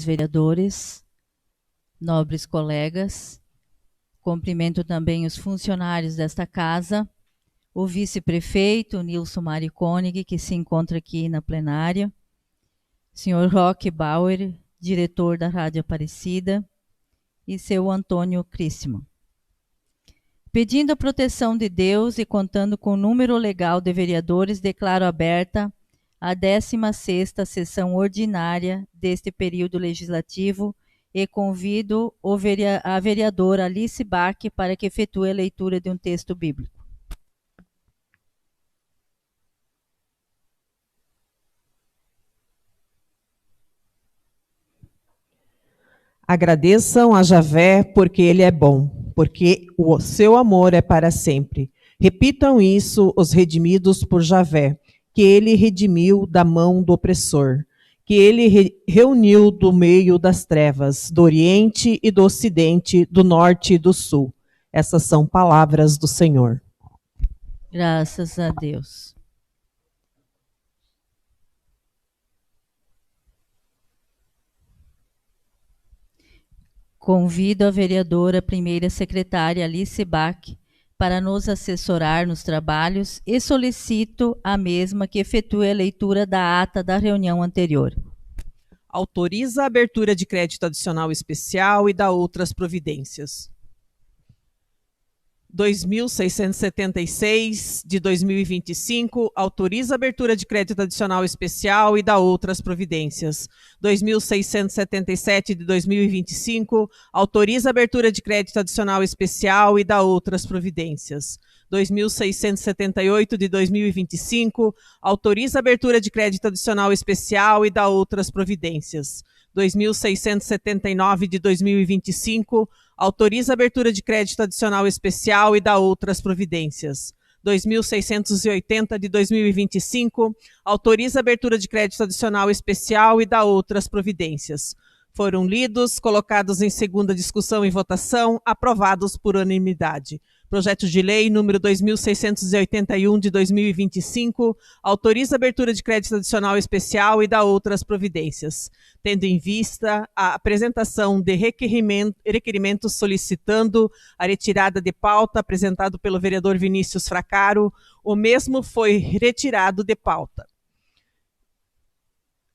vereadores, nobres colegas, cumprimento também os funcionários desta casa, o vice-prefeito Nilson Mari Koenig, que se encontra aqui na plenária, senhor Roque Bauer, diretor da Rádio Aparecida, e seu Antônio Cristman. Pedindo a proteção de Deus e contando com o número legal de vereadores, declaro aberta a 16ª sessão ordinária deste período legislativo e convido a vereadora Alice Bach para que efetue a leitura de um texto bíblico. Agradeçam a Javé, porque ele é bom, porque o seu amor é para sempre. Repitam isso, os redimidos por Javé, que ele redimiu da mão do opressor, que ele reuniu do meio das trevas, do Oriente e do Ocidente, do Norte e do Sul. Essas são palavras do Senhor. Graças a Deus. Convido a vereadora primeira secretária Alice Bach para nos assessorar nos trabalhos e solicito a mesma que efetue a leitura da ata da reunião anterior. Autoriza a abertura de crédito adicional especial e dá outras providências. 2.676 de 2025, autoriza a abertura de crédito adicional especial e dá outras providências. 2.677 de 2025, autoriza a abertura de crédito adicional especial e dá outras providências. 2.678 de 2025, autoriza a abertura de crédito adicional especial e dá outras providências. 2.679 de 2025, autoriza a abertura de crédito adicional especial e dá outras providências. 2.680 de 2025, autoriza a abertura de crédito adicional especial e dá outras providências. Foram lidos, colocados em segunda discussão e votação, aprovados por unanimidade. Projeto de lei número 2.681 de 2025, autoriza a abertura de crédito adicional especial e dá outras providências, tendo em vista a apresentação de requerimentos solicitando a retirada de pauta apresentado pelo vereador Vinícius Fracaro, o mesmo foi retirado de pauta.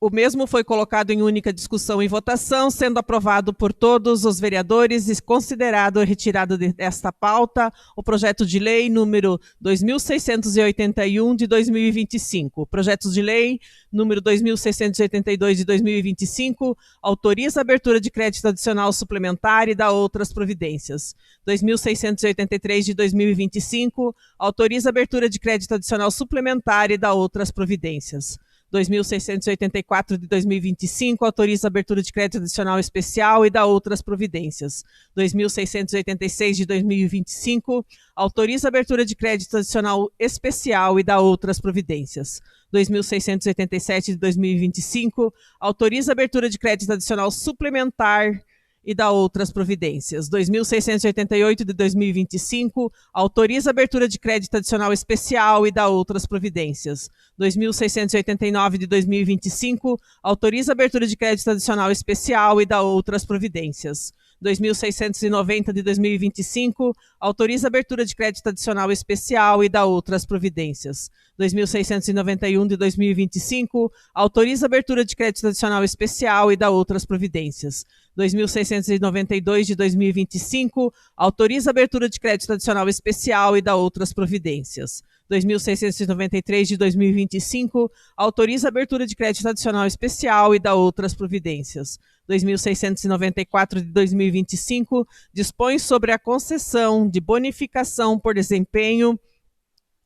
O mesmo foi colocado em única discussão e votação, sendo aprovado por todos os vereadores e considerado retirado desta pauta o projeto de lei número 2.681 de 2025. Projetos de lei número 2.682 de 2025, autoriza a abertura de crédito adicional suplementar e dá outras providências. 2.683 de 2025, autoriza a abertura de crédito adicional suplementar e dá outras providências. 2.684 de 2025, autoriza a abertura de crédito adicional especial e dá outras providências. 2.686 de 2025, autoriza a abertura de crédito adicional especial e dá outras providências. 2.687 de 2025, autoriza a abertura de crédito adicional suplementar e dá outras providências. 2.688 de 2025, autoriza a abertura de crédito adicional especial e dá outras providências. 2.689 de 2025, autoriza a abertura de crédito adicional especial e dá outras providências. 2.690 de 2025, autoriza a abertura de crédito adicional especial e dá outras providências. 2.691 de 2025, autoriza a abertura de crédito adicional especial e dá outras providências. 2.692 de 2025, autoriza a abertura de crédito adicional especial e dá outras providências. 2.693 de 2025, autoriza a abertura de crédito adicional especial e dá outras providências. 2.694 de 2025, dispõe sobre a concessão de bonificação por desempenho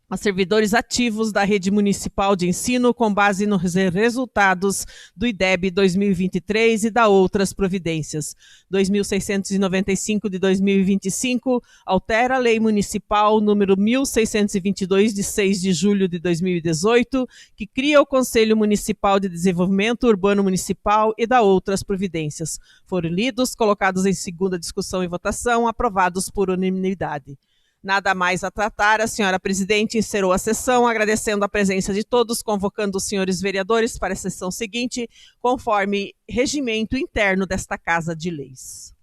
a servidores ativos da rede municipal de ensino com base nos resultados do IDEB 2023 e dá outras providências. 2.695 de 2025, altera a lei municipal número 1.622 de 6 de julho de 2018, que cria o Conselho Municipal de Desenvolvimento Urbano Municipal e dá outras providências. Foram lidos, colocados em segunda discussão e votação, aprovados por unanimidade. Nada mais a tratar, a senhora presidente encerrou a sessão, agradecendo a presença de todos, convocando os senhores vereadores para a sessão seguinte, conforme regimento interno desta Casa de Leis.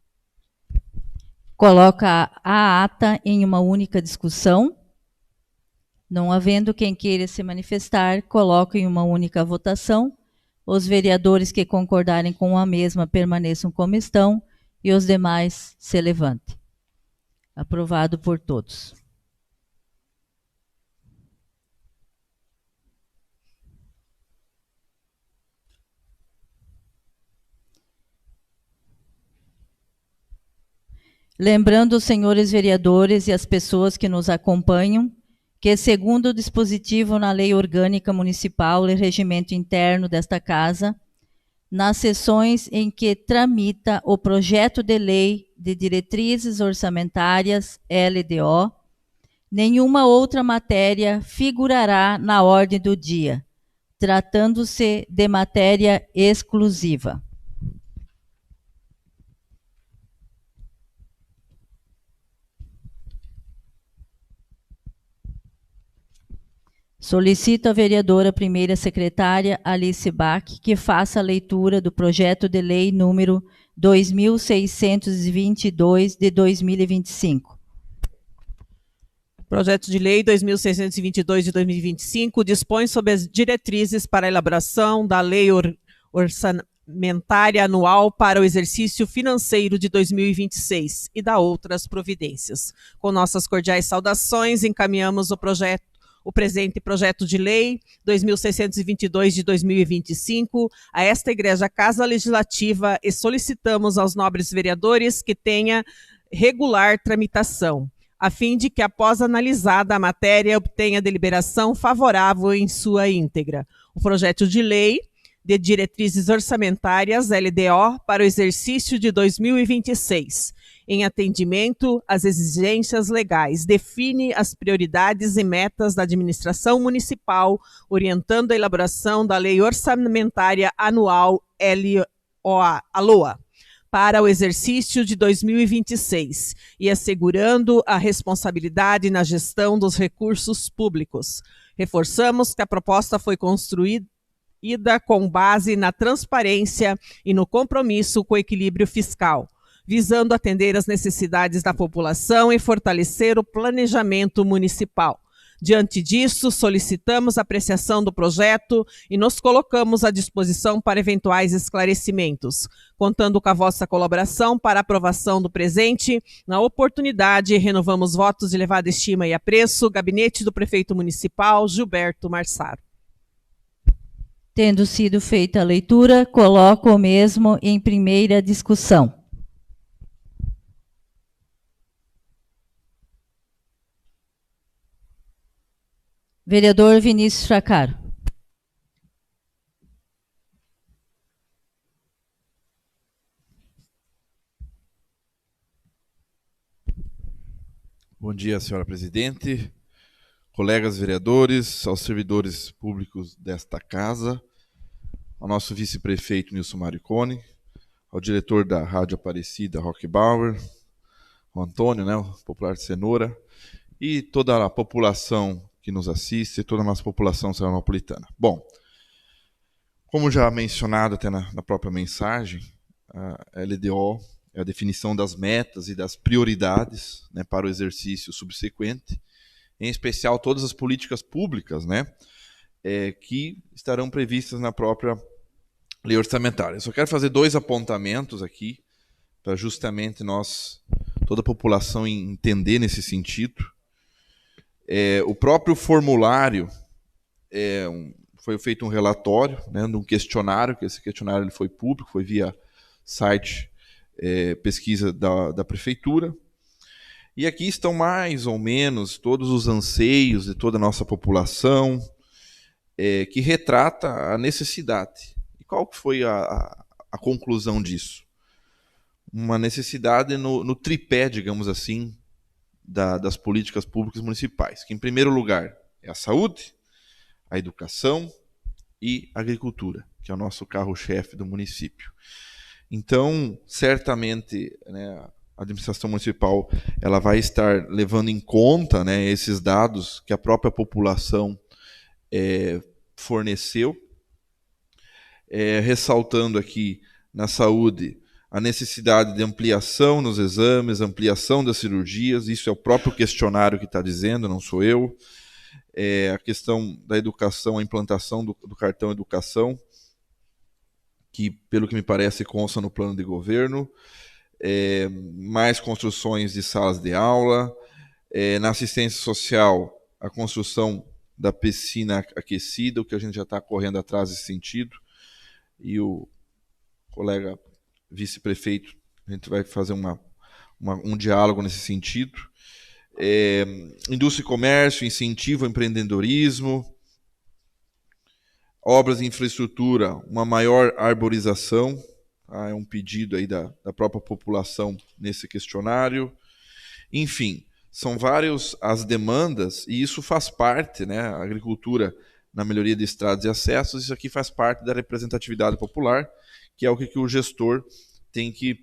Coloca a ata em uma única discussão. Não havendo quem queira se manifestar, coloco em uma única votação. Os vereadores que concordarem com a mesma permaneçam como estão e os demais se levantem. Aprovado por todos. Lembrando os senhores vereadores e as pessoas que nos acompanham que, segundo o dispositivo na Lei Orgânica Municipal e Regimento Interno desta Casa, nas sessões em que tramita o projeto de lei de diretrizes orçamentárias, LDO, nenhuma outra matéria figurará na ordem do dia, tratando-se de matéria exclusiva. Solicito à vereadora primeira secretária Alice Bach que faça a leitura do projeto de lei número 2622 de 2025. Projeto de Lei 2622 de 2025 dispõe sobre as diretrizes para a elaboração da Lei Orçamentária Anual para o exercício financeiro de 2026 e da outras providências. Com nossas cordiais saudações, encaminhamos o presente projeto de lei 2622 de 2025 a esta Igreja Casa Legislativa e solicitamos aos nobres vereadores que tenha regular tramitação, a fim de que, após analisada a matéria, obtenha deliberação favorável em sua íntegra. O projeto de lei de diretrizes orçamentárias, LDO, para o exercício de 2026, em atendimento às exigências legais, define as prioridades e metas da administração municipal, orientando a elaboração da Lei Orçamentária Anual LOA para o exercício de 2026 e assegurando a responsabilidade na gestão dos recursos públicos. Reforçamos que a proposta foi construída com base na transparência e no compromisso com o equilíbrio fiscal, visando atender às necessidades da população e fortalecer o planejamento municipal. Diante disso, solicitamos a apreciação do projeto e nos colocamos à disposição para eventuais esclarecimentos, contando com a vossa colaboração para a aprovação do presente. Na oportunidade, renovamos votos de elevada estima e apreço. Gabinete do Prefeito Municipal, Gilberto Marsaro. Tendo sido feita a leitura, coloco o mesmo em primeira discussão. Vereador Vinícius Fracaro. Bom dia, senhora presidente, colegas vereadores, aos servidores públicos desta casa, ao nosso vice-prefeito Nilson Maricone, ao diretor da Rádio Aparecida, Roque Bauer, ao Antônio, o popular Cenoura, e toda a população que nos assiste, toda a nossa população seronapolitana. Bom, como já mencionado até na própria mensagem, a LDO é a definição das metas e das prioridades, para o exercício subsequente, em especial todas as políticas públicas, que estarão previstas na própria lei orçamentária. Eu só quero fazer 2 apontamentos aqui, para justamente toda a população entender nesse sentido. O próprio formulário, foi feito um relatório, de um questionário, que esse questionário ele foi público, foi via site pesquisa da prefeitura. E aqui estão mais ou menos todos os anseios de toda a nossa população, que retrata a necessidade. E qual que foi a conclusão disso? Uma necessidade no tripé, digamos assim, das políticas públicas municipais, que em primeiro lugar é a saúde, a educação e a agricultura, que é o nosso carro-chefe do município. Então, certamente, a administração municipal ela vai estar levando em conta, né, esses dados que a própria população forneceu, ressaltando aqui na saúde a necessidade de ampliação nos exames, ampliação das cirurgias, isso é o próprio questionário que está dizendo, não sou eu. A questão da educação, a implantação do cartão educação, que, pelo que me parece, consta no plano de governo, mais construções de salas de aula, na assistência social, a construção da piscina aquecida, o que a gente já está correndo atrás nesse sentido, e o colega vice-prefeito, a gente vai fazer um diálogo nesse sentido. Indústria e comércio, incentivo ao empreendedorismo, obras de infraestrutura, uma maior arborização, tá? É um pedido aí da própria população nesse questionário. Enfim, são várias as demandas, e isso faz parte, né, a agricultura na melhoria de estradas e acessos, isso aqui faz parte da representatividade popular, que é o que o gestor tem que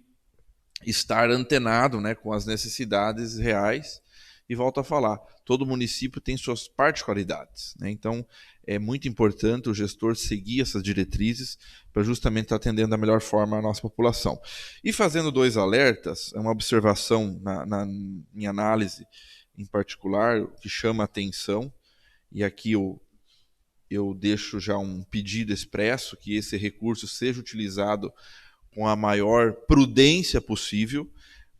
estar antenado, né, com as necessidades reais. E volto a falar, todo município tem suas particularidades, né? Então é muito importante o gestor seguir essas diretrizes para justamente estar atendendo da melhor forma a nossa população. E fazendo 2 alertas, uma observação na minha análise em particular, que chama a atenção, e aqui eu deixo já um pedido expresso que esse recurso seja utilizado com a maior prudência possível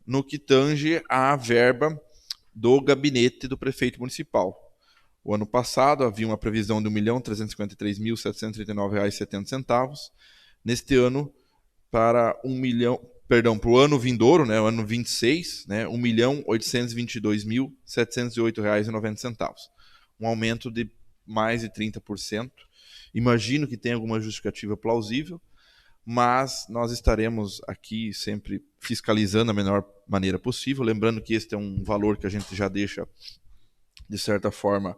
no que tange à verba do gabinete do prefeito municipal. O ano passado havia uma previsão de R$ 1.353.739,70. Neste ano, para o ano vindouro, né, o ano 26, né, R$ 1.822.708,90. Um aumento de mais de 30%. Imagino que tem alguma justificativa plausível, mas nós estaremos aqui sempre fiscalizando da melhor maneira possível, lembrando que este é um valor que a gente já deixa, de certa forma,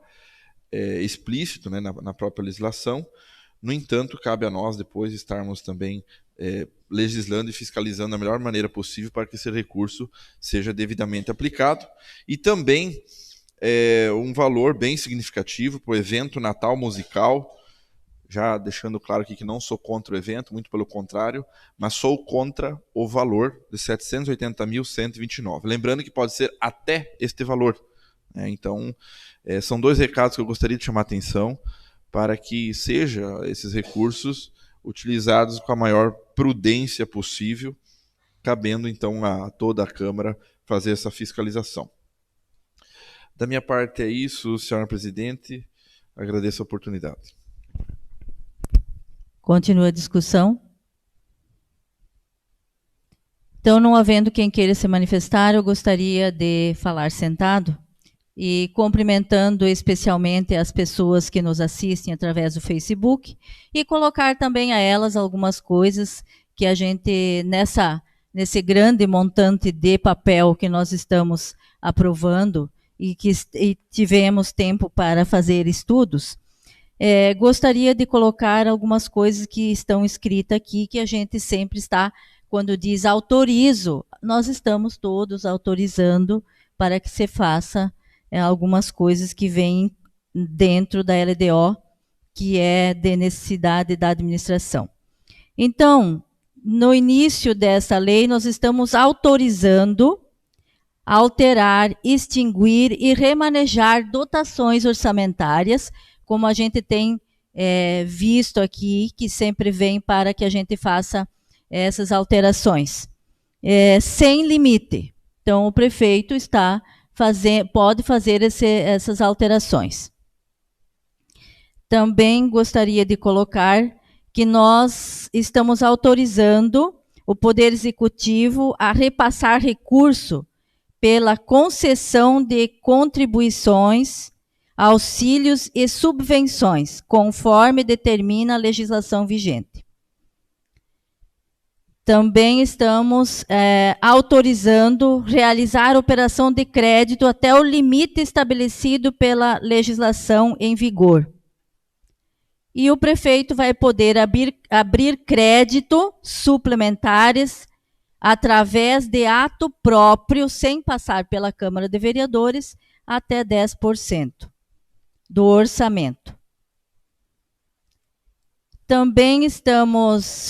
explícito, né, na própria legislação. No entanto, cabe a nós depois estarmos também legislando e fiscalizando da melhor maneira possível para que esse recurso seja devidamente aplicado. E também um valor bem significativo para o evento Natal Musical, já deixando claro aqui que não sou contra o evento, muito pelo contrário, mas sou contra o valor de R$ 780.129. Lembrando que pode ser até este valor, né? Então, são 2 recados que eu gostaria de chamar a atenção para que sejam esses recursos utilizados com a maior prudência possível, cabendo então a toda a Câmara fazer essa fiscalização. Da minha parte é isso, senhora presidente, agradeço a oportunidade. Continua a discussão. Então, não havendo quem queira se manifestar, eu gostaria de falar sentado e cumprimentando especialmente as pessoas que nos assistem através do Facebook e colocar também a elas algumas coisas que a gente, nesse grande montante de papel que nós estamos aprovando e que tivemos tempo para fazer estudos, gostaria de colocar algumas coisas que estão escritas aqui, que a gente sempre está, quando diz autorizo, nós estamos todos autorizando para que se faça algumas coisas que vêm dentro da LDO, que é de necessidade da administração. Então, no início dessa lei, nós estamos autorizando alterar, extinguir e remanejar dotações orçamentárias, como a gente tem visto aqui, que sempre vem para que a gente faça essas alterações, sem limite. Então, o prefeito pode fazer essas alterações. Também gostaria de colocar que nós estamos autorizando o Poder Executivo a repassar recurso pela concessão de contribuições, auxílios e subvenções, conforme determina a legislação vigente. Também estamos autorizando realizar operação de crédito até o limite estabelecido pela legislação em vigor. E o prefeito vai poder abrir crédito suplementares através de ato próprio, sem passar pela Câmara de Vereadores, até 10% do orçamento. Também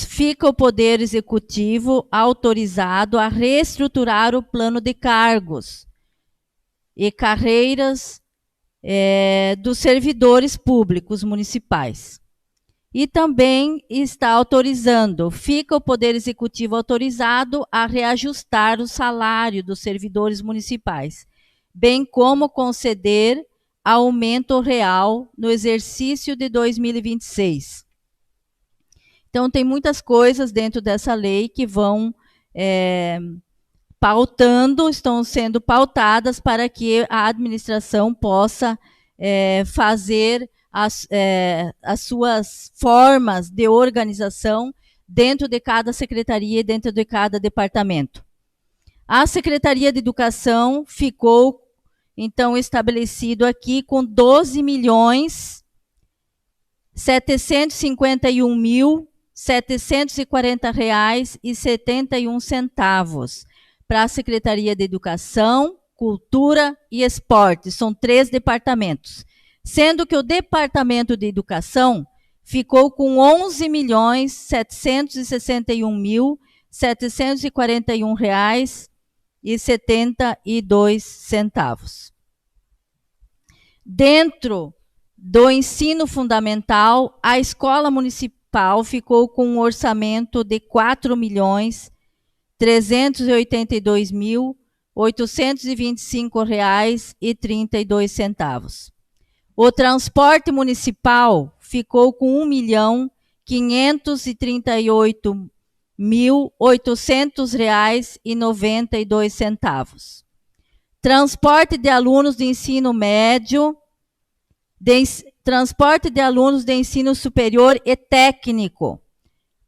fica o Poder Executivo autorizado a reestruturar o plano de cargos e carreiras dos servidores públicos municipais. E também fica o Poder Executivo autorizado a reajustar o salário dos servidores municipais, bem como conceder aumento real no exercício de 2026. Então, tem muitas coisas dentro dessa lei que vão estão sendo pautadas para que a administração possa fazer as suas formas de organização dentro de cada secretaria e dentro de cada departamento. A Secretaria de Educação ficou, então, estabelecido aqui com 12.751.740,71 para a Secretaria de Educação, Cultura e Esporte. São 3 departamentos. Sendo que o Departamento de Educação ficou com 11.761.741,72. Dentro do ensino fundamental, a Escola Municipal ficou com um orçamento de R$ 4.382.825,32. O transporte municipal ficou com R$ 1.538.800,92. Transporte de alunos de ensino médio, transporte de alunos de ensino superior e técnico,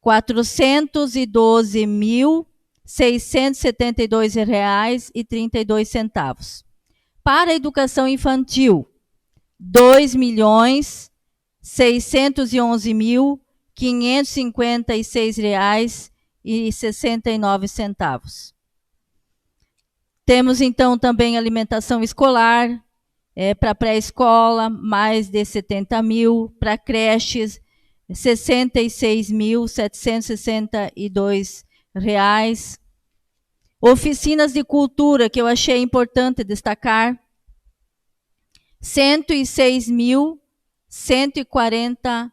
R$ 412.672,32. Para a educação infantil, R$ 2.611.556,69. Temos, então, também alimentação escolar, para pré-escola, mais de 70 mil, para creches, R$ 66.762. Oficinas de cultura, que eu achei importante destacar, R$ 106.140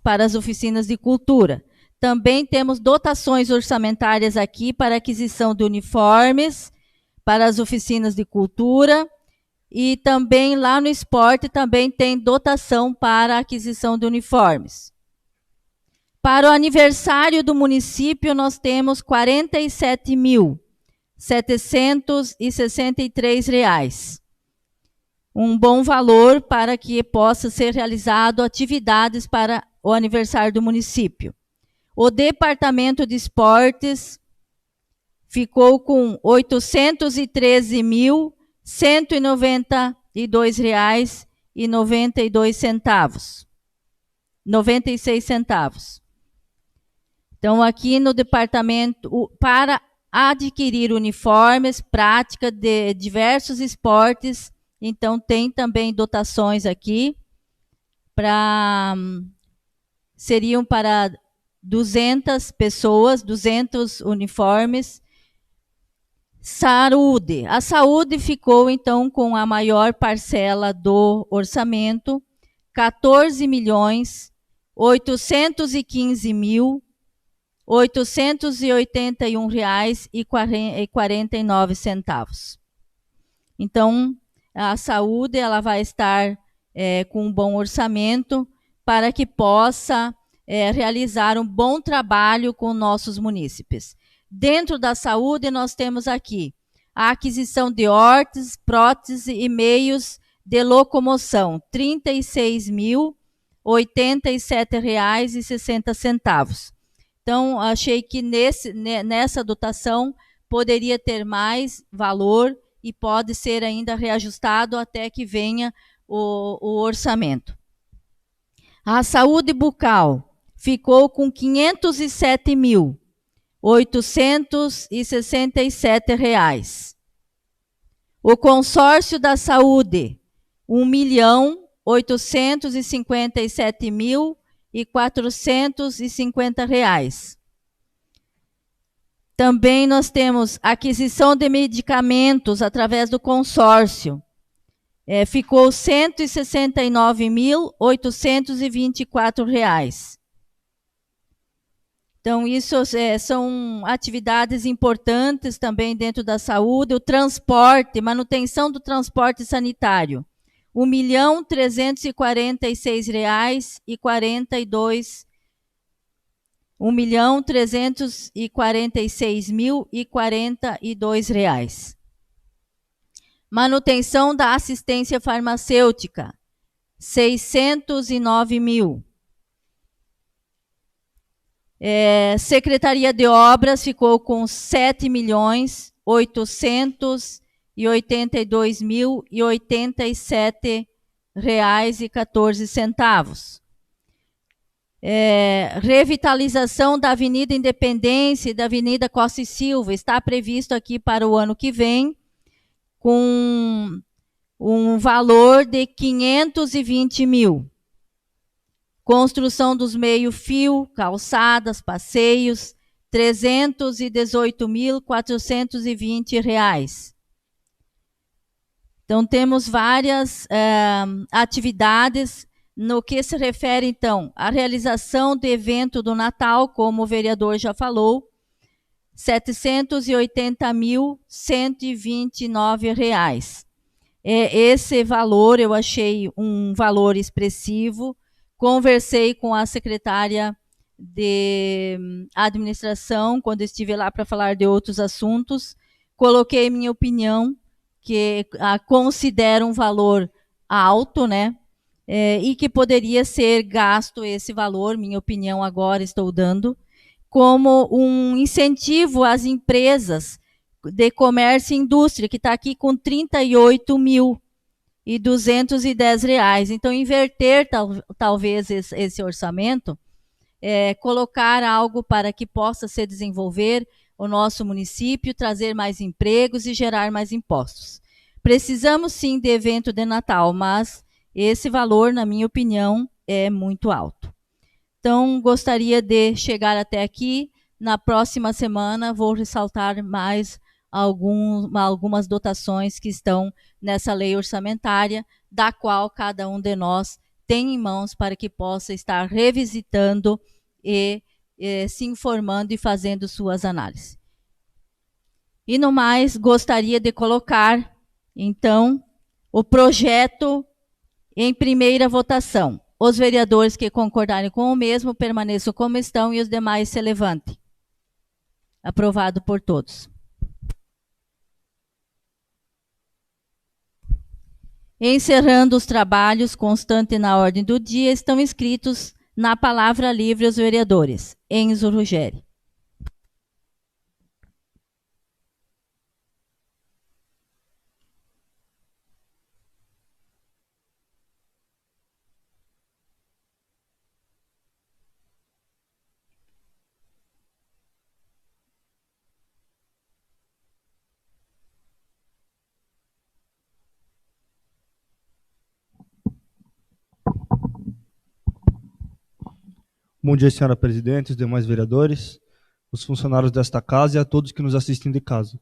para as oficinas de cultura. Também temos dotações orçamentárias aqui para aquisição de uniformes para as oficinas de cultura. E também lá no esporte também tem dotação para a aquisição de uniformes. Para o aniversário do município, nós temos R$ 47.763. Um bom valor para que possa ser realizado atividades para o aniversário do município. O Departamento de Esportes ficou com R$ 813.192,96. Então, aqui no departamento, para adquirir uniformes, prática de diversos esportes, então tem também dotações aqui, seriam para 200 pessoas, 200 uniformes. Saúde. A saúde ficou, então, com a maior parcela do orçamento, R$ 14.815.881,49. Então, a saúde ela vai estar com um bom orçamento para que possa realizar um bom trabalho com nossos munícipes. Dentro da saúde, nós temos aqui a aquisição de órteses, próteses e meios de locomoção, R$ 36.087,60. Então, achei que nessa dotação poderia ter mais valor e pode ser ainda reajustado até que venha o orçamento. A saúde bucal ficou com R$ 507 mil. 867. O consórcio da saúde, R$ 1.857.450. Também nós temos aquisição de medicamentos através do consórcio. Ficou R$ 169.824. Então, isso são atividades importantes também dentro da saúde. O transporte, manutenção do transporte sanitário, R$ 1.346.042. R$ 1.346.042. Manutenção da assistência farmacêutica, R$ 609 mil. Secretaria de Obras ficou com R$ 7.882.087,14. Revitalização da Avenida Independência e da Avenida Costa e Silva está previsto aqui para o ano que vem, com um valor de R$ 520 mil. Construção dos meio-fio, calçadas, passeios, R$ 318.420. Então, temos várias atividades no que se refere, então, à realização do evento do Natal, como o vereador já falou, R$ 780.129. Esse valor eu achei um valor expressivo. Conversei com a secretária de administração, quando estive lá para falar de outros assuntos. Coloquei minha opinião, que considero um valor alto, né? E que poderia ser gasto esse valor, minha opinião agora estou dando, como um incentivo às empresas de comércio e indústria, que está aqui com R$ 38.210. Então, inverter talvez esse orçamento, colocar algo para que possa se desenvolver o nosso município, trazer mais empregos e gerar mais impostos. Precisamos sim de evento de Natal, mas esse valor, na minha opinião, é muito alto. Então, gostaria de chegar até aqui. Na próxima semana, vou ressaltar mais algumas dotações que estão nessa lei orçamentária, da qual cada um de nós tem em mãos para que possa estar revisitando e se informando e fazendo suas análises. E no mais, gostaria de colocar, então, o projeto em primeira votação. Os vereadores que concordarem com o mesmo permaneçam como estão e os demais se levantem. Aprovado por todos. Encerrando os trabalhos, constante na ordem do dia, estão inscritos na palavra livre os vereadores. Enzo Ruggeri. Bom dia, senhora presidente, os demais vereadores, os funcionários desta casa e a todos que nos assistem de casa.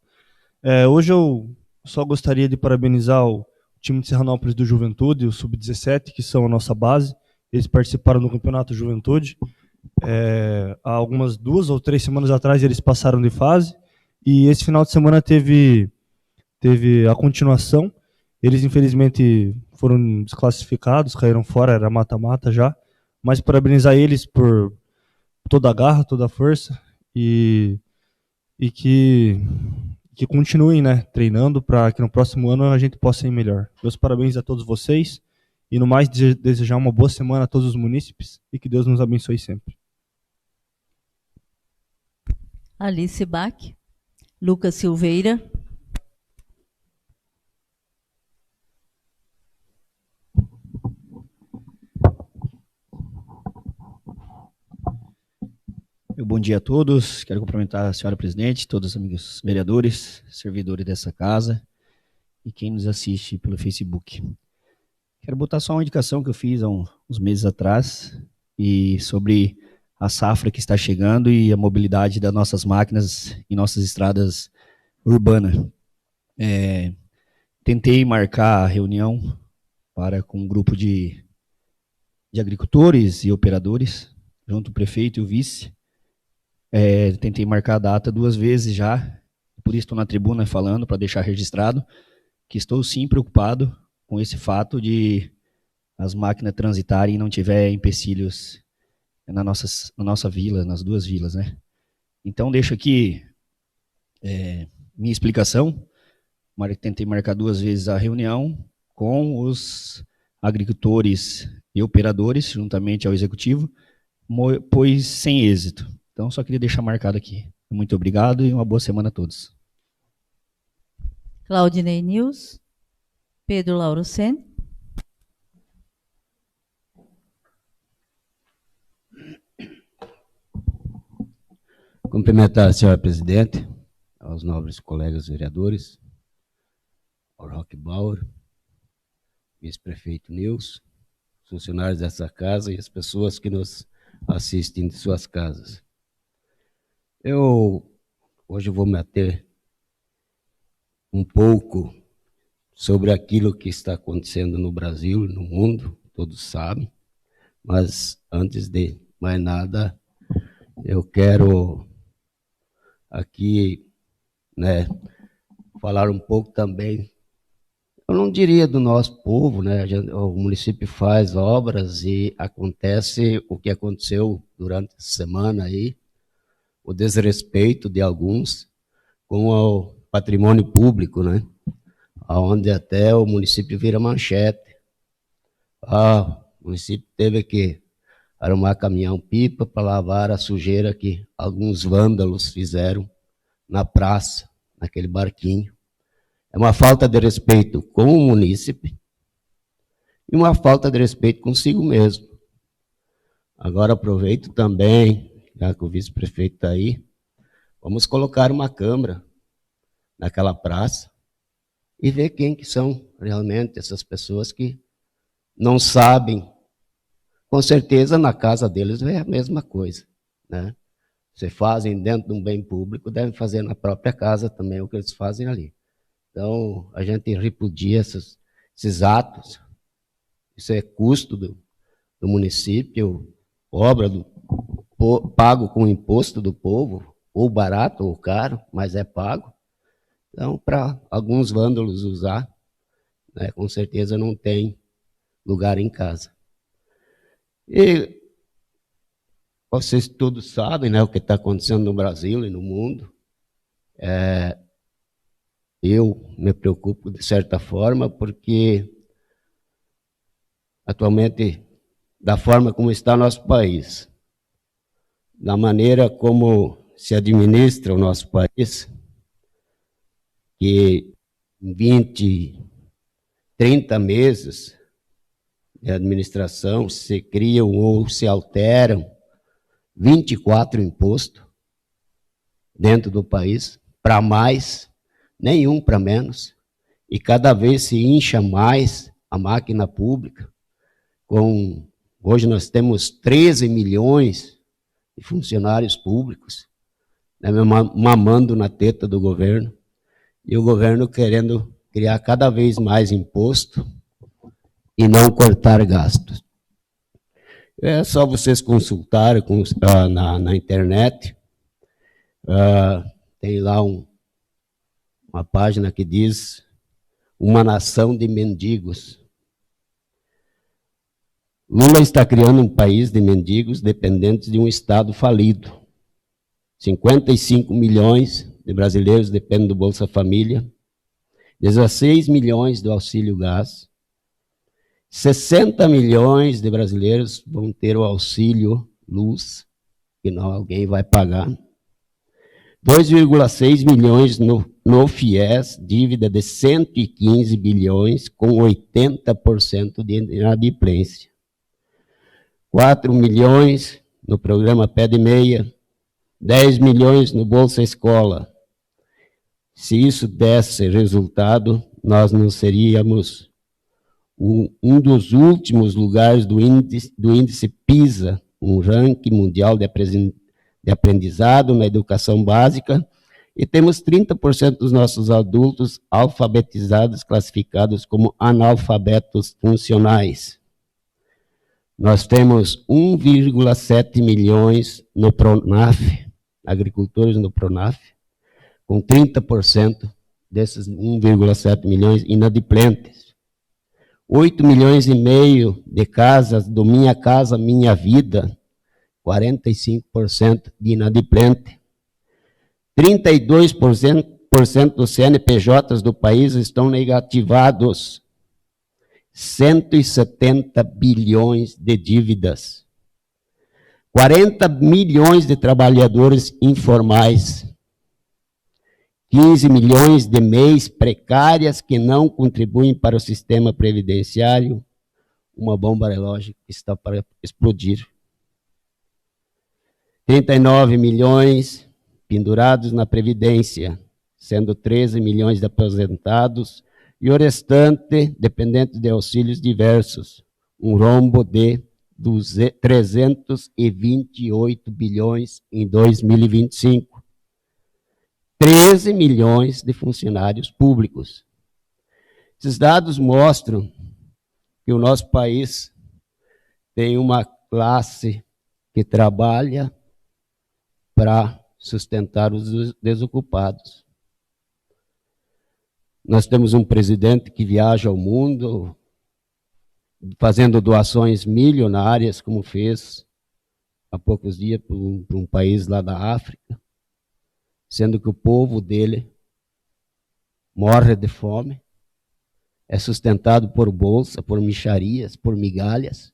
Hoje eu só gostaria de parabenizar o time de Serranópolis do Juventude, o Sub-17, que são a nossa base. Eles participaram do Campeonato Juventude. Há algumas 2 ou 3 semanas atrás eles passaram de fase. E esse final de semana teve a continuação. Eles, infelizmente, foram desclassificados, caíram fora, era mata-mata já. Mas parabenizar eles por toda a garra, toda a força e que continuem, né, treinando para que no próximo ano a gente possa ir melhor. Meus parabéns a todos vocês e no mais desejar uma boa semana a todos os munícipes e que Deus nos abençoe sempre. Alice Bach, Lucas Silveira. Bom Bom dia a todos. Quero cumprimentar a senhora presidente, todos os amigos vereadores, servidores dessa casa e quem nos assiste pelo Facebook. Quero botar só uma indicação que eu fiz há uns meses atrás e sobre a safra que está chegando e a mobilidade das nossas máquinas em nossas estradas urbanas. Tentei marcar a reunião com um grupo de agricultores e operadores, junto ao prefeito e o vice. Tentei marcar a data 2 vezes já, por isso estou na tribuna falando, para deixar registrado, que estou sim preocupado com esse fato de as máquinas transitarem e não tiver empecilhos na nossa vila, nas 2 vilas, né? Então, deixo aqui minha explicação. Tentei marcar 2 vezes a reunião com os agricultores e operadores, juntamente ao executivo, pois sem êxito. Então, só queria deixar marcado aqui. Muito obrigado e uma boa semana a todos. Claudinei News, Pedro Laurocen. Cumprimentar a senhora presidente, aos nobres colegas vereadores, ao Roque Bauer, vice-prefeito Nilson, funcionários dessa casa e as pessoas que nos assistem de suas casas. Hoje eu vou me ater um pouco sobre aquilo que está acontecendo no Brasil e no mundo, todos sabem, mas antes de mais nada, eu quero aqui, falar um pouco também, eu não diria do nosso povo, o município faz obras e acontece o que aconteceu durante a semana aí, o desrespeito de alguns com o patrimônio público, onde até o município vira manchete. O município teve que arrumar caminhão-pipa para lavar a sujeira que alguns vândalos fizeram na praça, naquele barquinho. É uma falta de respeito com o munícipe e uma falta de respeito consigo mesmo. Agora aproveito também, já que o vice-prefeito está aí, vamos colocar uma câmera naquela praça e ver quem que são realmente essas pessoas que não sabem. Com certeza, na casa deles é a mesma coisa, Se fazem dentro de um bem público, devem fazer na própria casa também o que eles fazem ali. Então, a gente repudia esses atos. Isso é custo do município, obra pago com o imposto do povo, ou barato ou caro, mas é pago. Então, para alguns vândalos usar, com certeza não tem lugar em casa. E vocês todos sabem, o que está acontecendo no Brasil e no mundo. Eu me preocupo de certa forma, porque atualmente, da forma como está o nosso país, da maneira como se administra o nosso país, que em 20, 30 meses de administração se criam ou se alteram 24 impostos dentro do país, para mais, nenhum para menos, e cada vez se incha mais a máquina pública. Hoje nós temos 13 milhões de funcionários públicos, mamando na teta do governo, e o governo querendo criar cada vez mais imposto e não cortar gastos. É só vocês consultarem na internet, tem lá uma página que diz uma nação de mendigos. Lula está criando um país de mendigos dependentes de um Estado falido. 55 milhões de brasileiros dependem do Bolsa Família, 16 milhões do Auxílio Gás, 60 milhões de brasileiros vão ter o Auxílio Luz, que não alguém vai pagar, 2,6 milhões no FIES, dívida de 115 bilhões, com 80% de inadimplência. 4 milhões no programa Pé de Meia, 10 milhões no Bolsa Escola. Se isso desse resultado, nós não seríamos um dos últimos lugares do índice PISA, um ranking mundial de aprendizado na educação básica, e temos 30% dos nossos adultos alfabetizados, classificados como analfabetos funcionais. Nós temos 1,7 milhões no PRONAF, agricultores no PRONAF, com 30% desses 1,7 milhões inadimplentes. 8 milhões e meio de casas do Minha Casa Minha Vida, 45% de inadimplente. 32% dos CNPJs do país estão negativados. 170 bilhões de dívidas. 40 milhões de trabalhadores informais. 15 milhões de MEIs precárias que não contribuem para o sistema previdenciário. Uma bomba relógio que está para explodir. 39 milhões pendurados na Previdência, sendo 13 milhões de aposentados, e o restante dependente de auxílios diversos, um rombo de 328 bilhões em 2025. 13 milhões de funcionários públicos. Esses dados mostram que o nosso país tem uma classe que trabalha para sustentar os desocupados. Nós temos um presidente que viaja ao mundo fazendo doações milionárias, como fez há poucos dias para um país lá da África, sendo que o povo dele morre de fome, é sustentado por bolsa, por mixarias, por migalhas.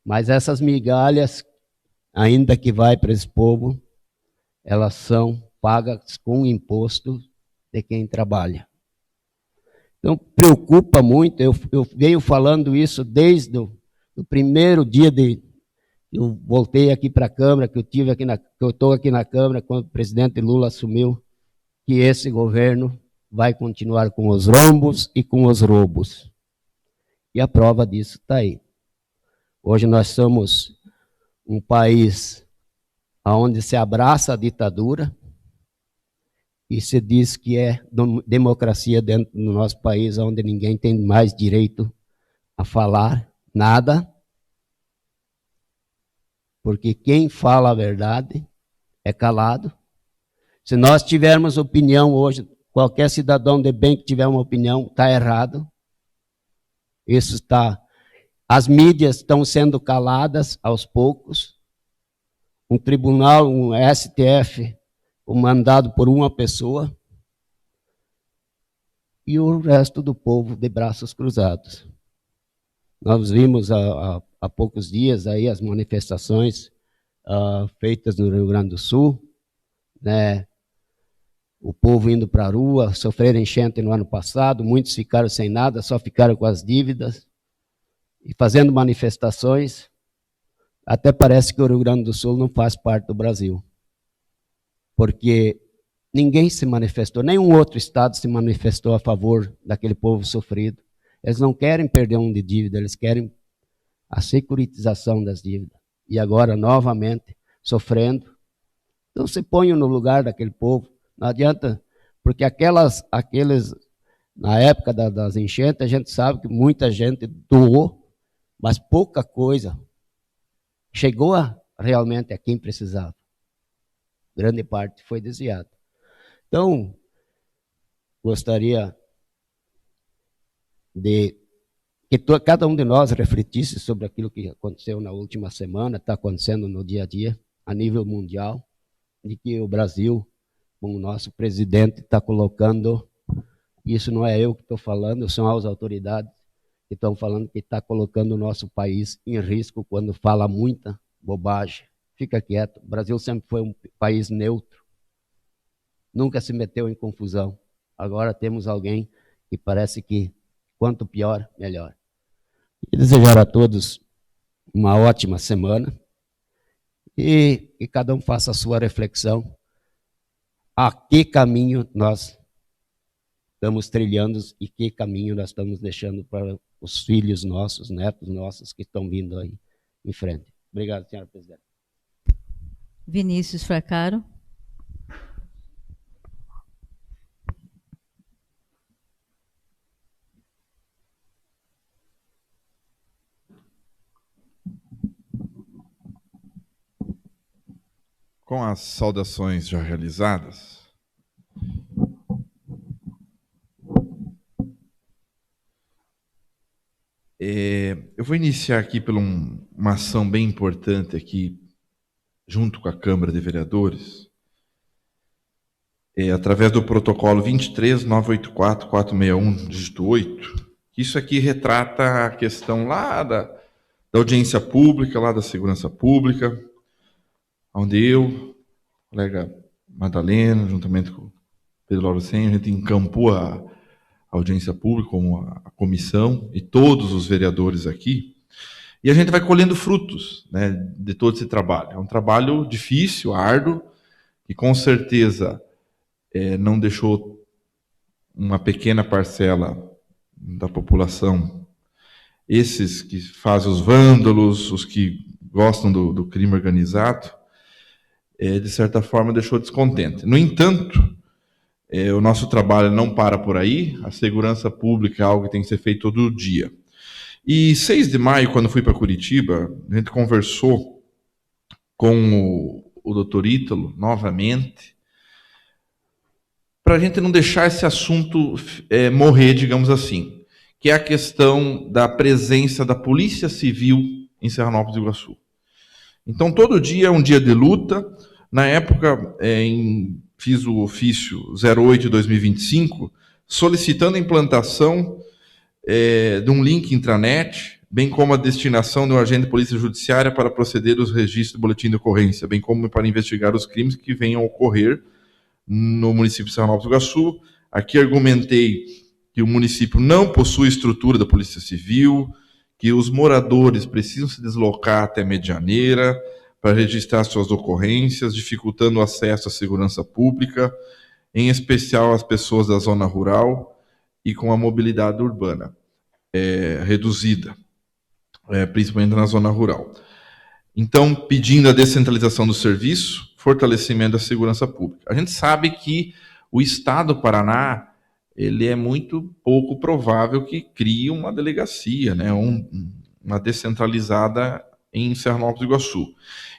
Mas essas migalhas, ainda que vai para esse povo, elas são pagas com imposto de quem trabalha. Então, preocupa muito, eu venho falando isso desde o primeiro dia eu voltei aqui para a Câmara, que eu estou aqui na Câmara, quando o presidente Lula assumiu, que esse governo vai continuar com os rombos e com os roubos. E a prova disso está aí. Hoje nós somos um país onde se abraça a ditadura e se diz que é democracia dentro do nosso país, onde ninguém tem mais direito a falar nada, porque quem fala a verdade é calado. Se nós tivermos opinião hoje, qualquer cidadão de bem que tiver uma opinião, está errado. Isso está... As mídias estão sendo caladas aos poucos. Um tribunal, um STF, mandado por uma pessoa, e o resto do povo de braços cruzados. Nós vimos há poucos dias aí as manifestações feitas no Rio Grande do Sul, né? O povo indo para a rua, sofreram enchente no ano passado, muitos ficaram sem nada, só ficaram com as dívidas, e fazendo manifestações. Até parece que o Rio Grande do Sul não faz parte do Brasil, porque ninguém se manifestou, nenhum outro estado se manifestou a favor daquele povo sofrido. Eles não querem perder um de dívida, eles querem a securitização das dívidas. E agora, novamente, sofrendo. Então, se ponham no lugar daquele povo. Não adianta, porque aqueles, na época das enchentes, a gente sabe que muita gente doou, mas pouca coisa chegou realmente a quem precisava. Grande parte foi desviada. Então, gostaria de que cada um de nós refletisse sobre aquilo que aconteceu na última semana, está acontecendo no dia a dia, a nível mundial, de que o Brasil, como o nosso presidente, está colocando, isso não é eu que estou falando, são as autoridades que estão falando que está colocando o nosso país em risco quando fala muita bobagem. Fica quieto, o Brasil sempre foi um país neutro, nunca se meteu em confusão. Agora temos alguém que parece que quanto pior, melhor. E desejar a todos uma ótima semana e cada um faça a sua reflexão. A que caminho nós estamos trilhando e que caminho nós estamos deixando para os filhos nossos, netos nossos que estão vindo aí em frente. Obrigado, senhora presidente. Vinícius Fracaro. Com as saudações já realizadas, eu vou iniciar aqui por uma ação bem importante aqui, junto com a Câmara de Vereadores, através do protocolo 23.984.461, dígito 8, isso aqui retrata a questão lá da audiência pública, lá da segurança pública, onde eu, a colega Madalena, juntamente com o Pedro Lauro Senha, a gente encampou a audiência pública, como a comissão, e todos os vereadores aqui, e a gente vai colhendo frutos, né, de todo esse trabalho. É um trabalho difícil, árduo, que com certeza não deixou uma pequena parcela da população, esses que fazem os vândalos, os que gostam do crime organizado, de certa forma deixou descontente. No entanto, o nosso trabalho não para por aí, a segurança pública é algo que tem que ser feito todo dia. E 6 de maio, quando fui para Curitiba, a gente conversou com o doutor Ítalo, novamente, para a gente não deixar esse assunto morrer, digamos assim, que é a questão da presença da Polícia Civil em Serranópolis do Iguaçu. Então, todo dia é um dia de luta. Na época, fiz o ofício 08 de 2025, solicitando a implantação de um link intranet, bem como a destinação de um agente de polícia judiciária para proceder aos registros do boletim de ocorrência, bem como para investigar os crimes que venham a ocorrer no município de Serranópolis do Iguaçu. Aqui argumentei que o município não possui estrutura da Polícia Civil, que os moradores precisam se deslocar até Medianeira para registrar suas ocorrências, dificultando o acesso à segurança pública, em especial às pessoas da zona rural e com a mobilidade urbana reduzida, principalmente na zona rural. Então, pedindo a descentralização do serviço, fortalecimento da segurança pública. A gente sabe que o Estado do Paraná, ele é muito pouco provável que crie uma delegacia, né, uma descentralizada em Serranópolis do Iguaçu.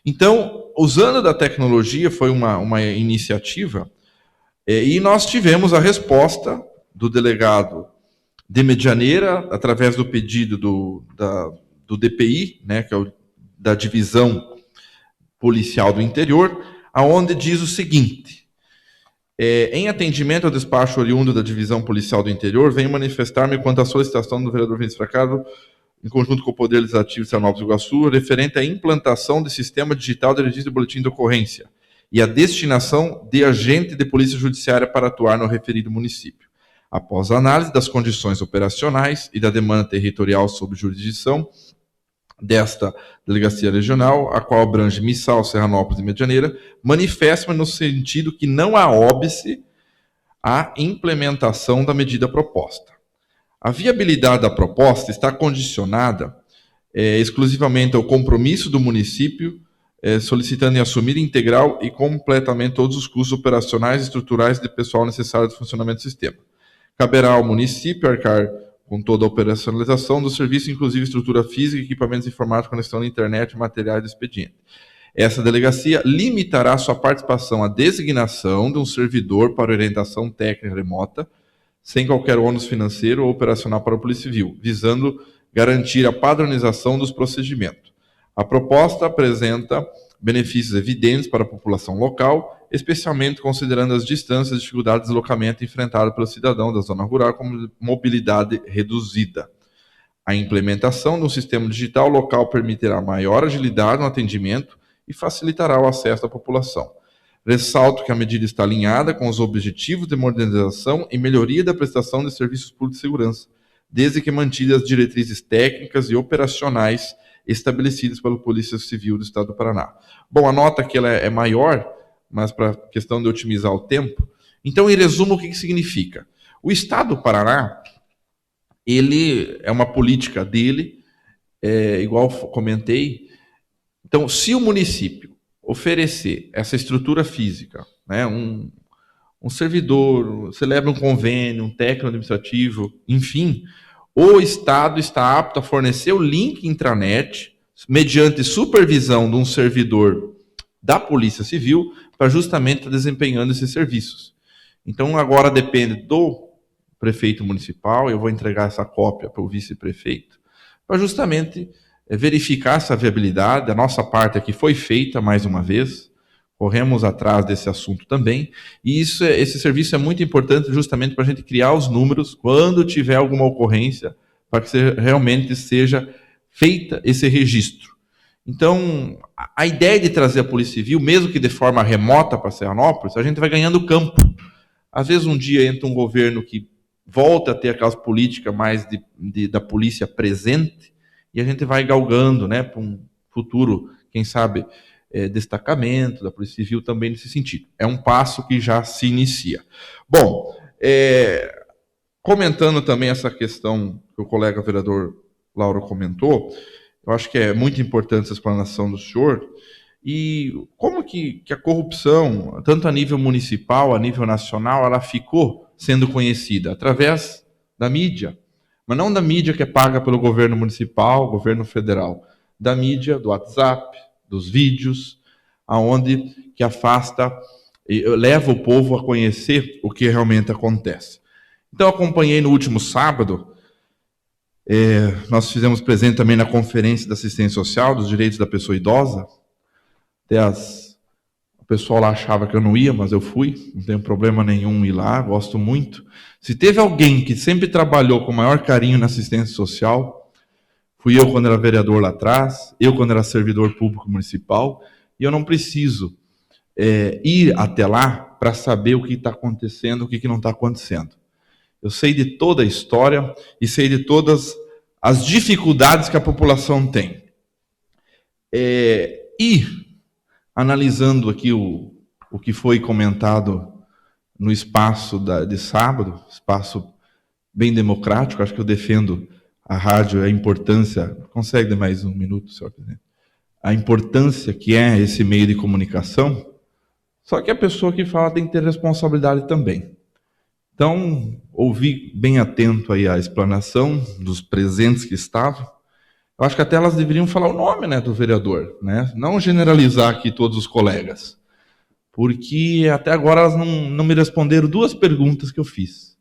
Então, usando da tecnologia, foi uma iniciativa, e nós tivemos a resposta do delegado de Medianeira, através do pedido do DPI, né, que é da Divisão Policial do Interior, aonde diz o seguinte: em atendimento ao despacho oriundo da Divisão Policial do Interior, venho manifestar-me quanto à solicitação do vereador Vinícius Fracaro, em conjunto com o Poder Legislativo de Serranópolis do Iguaçu, referente à implantação de sistema digital de registro de boletim de ocorrência e a destinação de agente de polícia judiciária para atuar no referido município. Após a análise das condições operacionais e da demanda territorial sob jurisdição desta delegacia regional, a qual abrange Missal, Serranópolis e Medianeira, manifesta-me no sentido que não há óbice à implementação da medida proposta. A viabilidade da proposta está condicionada exclusivamente ao compromisso do município, solicitando em assumir integral e completamente todos os custos operacionais e estruturais de pessoal necessário do funcionamento do sistema. Caberá ao município arcar com toda a operacionalização do serviço, inclusive estrutura física, equipamentos informáticos, conexão na internet e materiais do expediente. Essa delegacia limitará sua participação à designação de um servidor para orientação técnica remota, sem qualquer ônus financeiro ou operacional para a Polícia Civil, visando garantir a padronização dos procedimentos. A proposta apresenta benefícios evidentes para a população local, especialmente considerando as distâncias e dificuldades de deslocamento enfrentadas pelo cidadão da zona rural com mobilidade reduzida. A implementação de um sistema digital local permitirá maior agilidade no atendimento e facilitará o acesso da população. Ressalto que a medida está alinhada com os objetivos de modernização e melhoria da prestação de serviços públicos de segurança, desde que mantidas as diretrizes técnicas e operacionais estabelecidas pela Polícia Civil do Estado do Paraná. Bom, a nota aqui ela é maior, mas para questão de otimizar o tempo. Então, em resumo, o que significa? O Estado do Paraná, ele é uma política dele, igual comentei. Então, se o município oferecer essa estrutura física, né, um servidor, celebra um convênio, um técnico administrativo, enfim, o Estado está apto a fornecer o link intranet, mediante supervisão de um servidor da Polícia Civil, para justamente estar desempenhando esses serviços. Então, agora depende do prefeito municipal, eu vou entregar essa cópia para o vice-prefeito, para justamente verificar essa viabilidade. A nossa parte aqui foi feita mais uma vez, corremos atrás desse assunto também, e esse serviço é muito importante justamente para a gente criar os números quando tiver alguma ocorrência, para que realmente seja feita esse registro. Então, a ideia de trazer a Polícia Civil, mesmo que de forma remota para Serranópolis, a gente vai ganhando campo. Às vezes um dia entra um governo que volta a ter aquelas políticas mais da polícia presente, e a gente vai galgando, né, para um futuro, quem sabe, destacamento da Polícia Civil também nesse sentido. É um passo que já se inicia. Bom, comentando também essa questão que o colega vereador Lauro comentou, eu acho que é muito importante essa explanação do senhor, e como que a corrupção, tanto a nível municipal, a nível nacional, ela ficou sendo conhecida através da mídia, mas não da mídia que é paga pelo governo municipal, governo federal, da mídia, do WhatsApp, dos vídeos, aonde que afasta e leva o povo a conhecer o que realmente acontece. Então, acompanhei no último sábado, nós fizemos presente também na Conferência da Assistência Social dos Direitos da Pessoa Idosa. Até o pessoal lá achava que eu não ia, mas eu fui, não tenho problema nenhum em ir lá, gosto muito. Se teve alguém que sempre trabalhou com o maior carinho na assistência social, fui eu quando era vereador lá atrás, eu quando era servidor público municipal, e eu não preciso ir até lá para saber o que está acontecendo, o que não está acontecendo. Eu sei de toda a história e sei de todas as dificuldades que a população tem. E, analisando aqui o que foi comentado no espaço de sábado, espaço bem democrático, acho que eu defendo a rádio, a importância... Consegue mais um minuto, senhor presidente? A importância que é esse meio de comunicação, só que a pessoa que fala tem que ter responsabilidade também. Então, ouvi bem atento aí a explanação dos presentes que estavam. Eu acho que até elas deveriam falar o nome, né, do vereador, né? Não generalizar aqui todos os colegas. Porque até agora elas não me responderam duas perguntas que eu fiz.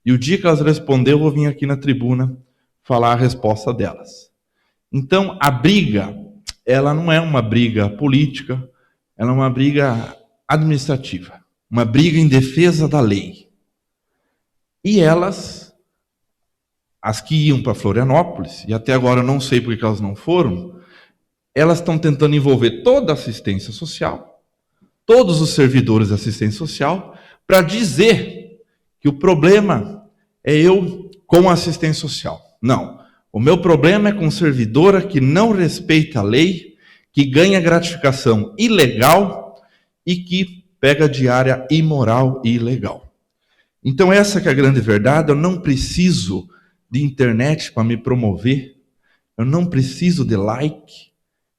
E o dia que elas responderam, eu vou vir aqui na tribuna falar a resposta delas. Então, a briga, ela não é uma briga política, ela é uma briga administrativa. Uma briga em defesa da lei. E elas, as que iam para Florianópolis, e até agora eu não sei porque elas não foram, elas estão tentando envolver toda a assistência social, todos os servidores da assistência social, para dizer que o problema é eu com a assistência social. Não. O meu problema é com servidora que não respeita a lei, que ganha gratificação ilegal e que pega diária imoral e ilegal. Então essa que é a grande verdade. Eu não preciso de internet para me promover, eu não preciso de like,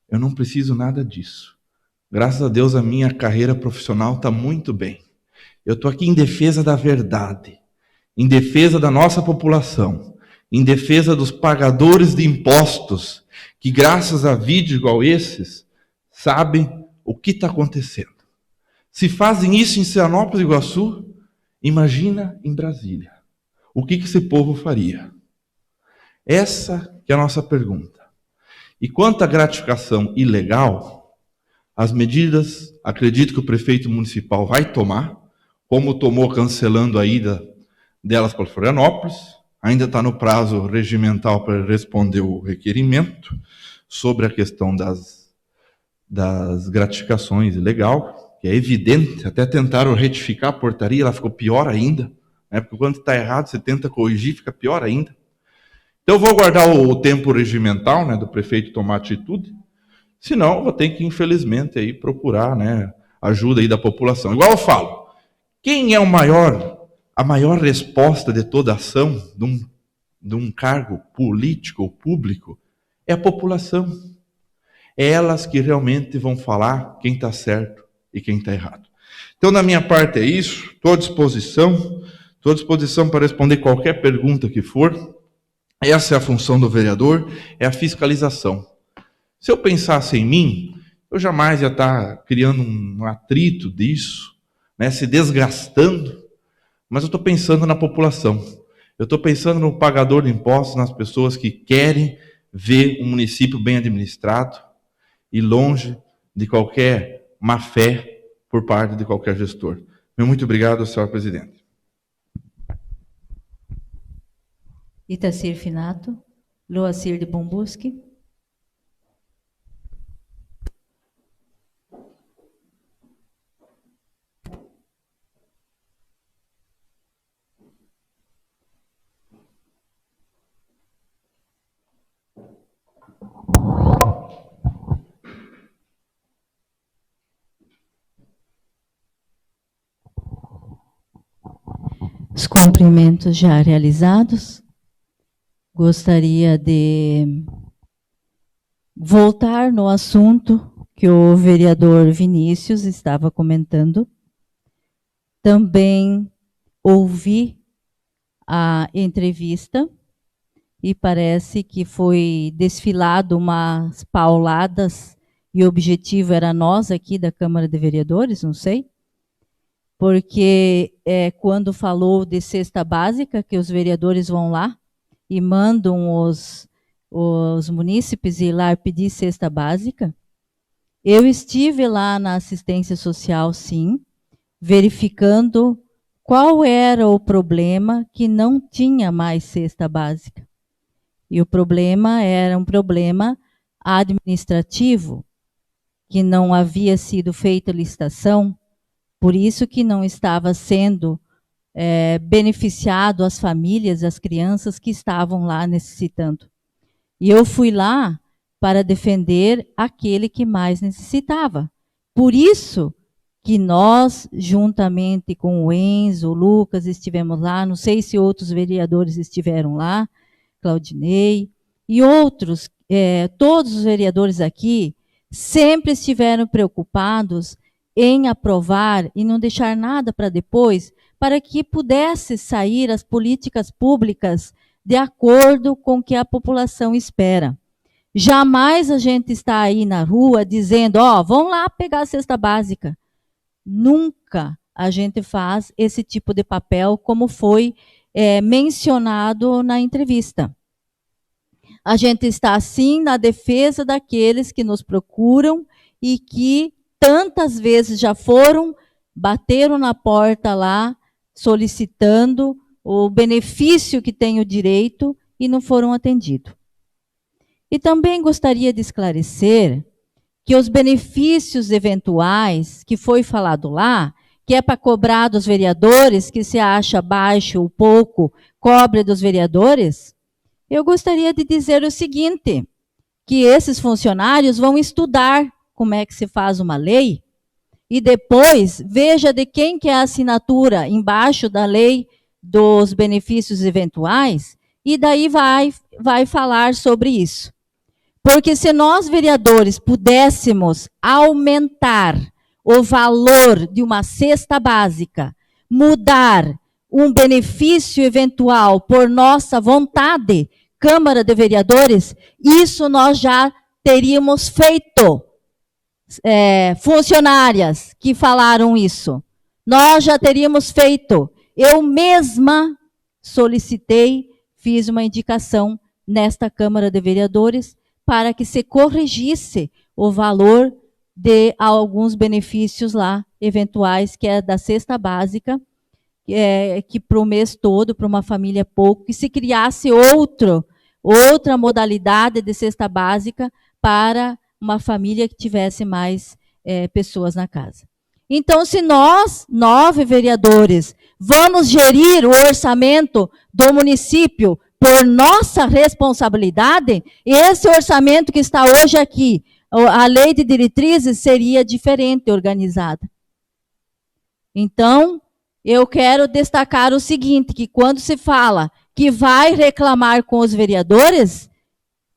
eu não preciso nada disso. Graças a Deus a minha carreira profissional está muito bem. Eu estou aqui em defesa da verdade, em defesa da nossa população, em defesa dos pagadores de impostos, que graças a vídeos igual esses, sabem o que está acontecendo. Se fazem isso em Serranópolis, Iguaçu, imagina em Brasília. O que esse povo faria? Essa que é a nossa pergunta. E quanto à gratificação ilegal, as medidas, acredito que o prefeito municipal vai tomar, como tomou cancelando a ida delas para Florianópolis, ainda está no prazo regimental para responder o requerimento sobre a questão das gratificações ilegal, que é evidente, até tentaram retificar a portaria, ela ficou pior ainda, né? Porque quando está errado, você tenta corrigir, fica pior ainda. Então eu vou guardar o tempo regimental, né, do prefeito tomar atitude, senão eu vou ter que, infelizmente, aí, procurar, né, ajuda aí da população. Igual eu falo, quem é a maior resposta de toda ação de um cargo político ou público é a população. É elas que realmente vão falar quem está certo e quem está errado. Então, da minha parte é isso. Estou à disposição para responder qualquer pergunta que for. Essa é a função do vereador, é a fiscalização. Se eu pensasse em mim, eu jamais ia estar criando um atrito disso, né, se desgastando, mas eu estou pensando na população. Eu estou pensando no pagador de impostos, nas pessoas que querem ver um município bem administrado e longe de qualquer má-fé por parte de qualquer gestor. Muito obrigado, senhor presidente. Itacir Finato, Loacir de Bombusque. Os cumprimentos já realizados. Gostaria de voltar no assunto que o vereador Vinícius estava comentando. Também ouvi a entrevista e parece que foi desfilado umas pauladas e o objetivo era nós aqui da Câmara de Vereadores, não sei, porque quando falou de cesta básica, que os vereadores vão lá e mandam os munícipes ir lá pedir cesta básica. Eu estive lá na assistência social, sim, verificando qual era o problema que não tinha mais cesta básica. E o problema era um problema administrativo, que não havia sido feita licitação, por isso que não estava sendo beneficiado as famílias, as crianças que estavam lá necessitando. E eu fui lá para defender aquele que mais necessitava. Por isso que nós, juntamente com o Enzo, o Lucas, estivemos lá, não sei se outros vereadores estiveram lá, Claudinei, e outros, todos os vereadores aqui, sempre estiveram preocupados em aprovar e não deixar nada para depois, para que pudesse sair as políticas públicas de acordo com o que a população espera. Jamais a gente está aí na rua dizendo, vão lá pegar a cesta básica. Nunca a gente faz esse tipo de papel, como foi mencionado na entrevista. A gente está, sim, na defesa daqueles que nos procuram e que tantas vezes já bateram na porta lá, solicitando o benefício que tem o direito e não foram atendidos. E também gostaria de esclarecer que os benefícios eventuais que foi falado lá, que é para cobrar dos vereadores, que se acha baixo ou pouco, cobre dos vereadores, eu gostaria de dizer o seguinte, que esses funcionários vão estudar como é que se faz uma lei, e depois veja de quem que é a assinatura embaixo da lei dos benefícios eventuais, e daí vai falar sobre isso. Porque se nós, vereadores, pudéssemos aumentar o valor de uma cesta básica, mudar um benefício eventual por nossa vontade, Câmara de Vereadores, isso nós já teríamos feito. Funcionárias que falaram isso. Nós já teríamos feito. Eu mesma solicitei, fiz uma indicação nesta Câmara de Vereadores para que se corrigisse o valor de alguns benefícios lá, eventuais, que é da cesta básica, que para o mês todo, para uma família pouco, que se criasse outra modalidade de cesta básica para uma família que tivesse mais pessoas na casa. Então, se nós, 9 vereadores, vamos gerir o orçamento do município por nossa responsabilidade, esse orçamento que está hoje aqui, a lei de diretrizes seria diferente organizada. Então, eu quero destacar o seguinte, que quando se fala que vai reclamar com os vereadores,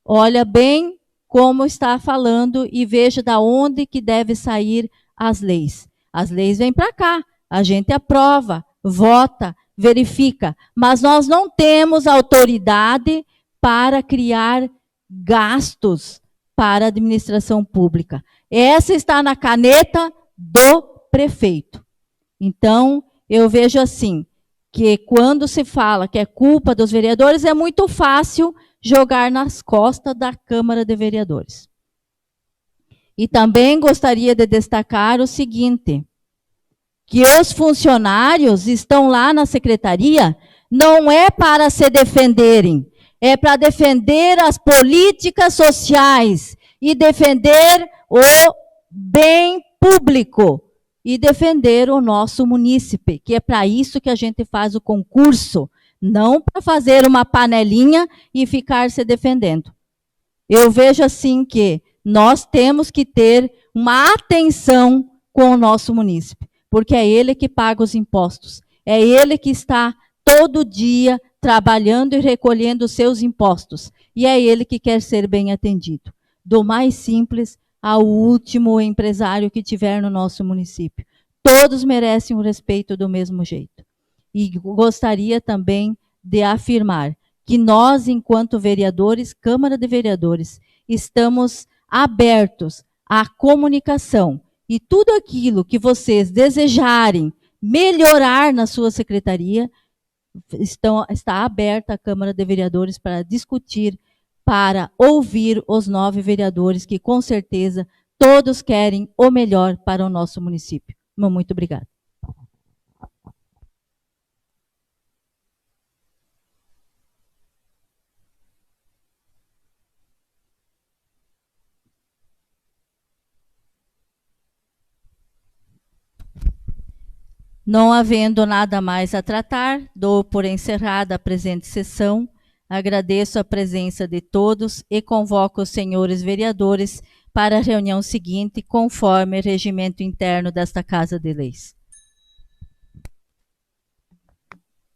olha bem como está falando e veja da onde que deve sair as leis. As leis vêm para cá, a gente aprova, vota, verifica, mas nós não temos autoridade para criar gastos para a administração pública. Essa está na caneta do prefeito. Então, eu vejo assim, que quando se fala que é culpa dos vereadores, é muito fácil jogar nas costas da Câmara de Vereadores. E também gostaria de destacar o seguinte, que os funcionários estão lá na secretaria, não é para se defenderem, é para defender as políticas sociais e defender o bem público e defender o nosso munícipe, que é para isso que a gente faz o concurso, não para fazer uma panelinha e ficar se defendendo. Eu vejo assim que nós temos que ter uma atenção com o nosso munícipe, porque é ele que paga os impostos, é ele que está todo dia trabalhando e recolhendo os seus impostos, e é ele que quer ser bem atendido, do mais simples ao último empresário que tiver no nosso município. Todos merecem o respeito do mesmo jeito. E gostaria também de afirmar que nós, enquanto vereadores, Câmara de Vereadores, estamos abertos à comunicação. E tudo aquilo que vocês desejarem melhorar na sua secretaria, está aberta a Câmara de Vereadores para discutir, para ouvir os 9 vereadores, que com certeza todos querem o melhor para o nosso município. Muito obrigada. Não havendo nada mais a tratar, dou por encerrada a presente sessão, agradeço a presença de todos e convoco os senhores vereadores para a reunião seguinte, conforme o regimento interno desta Casa de Leis.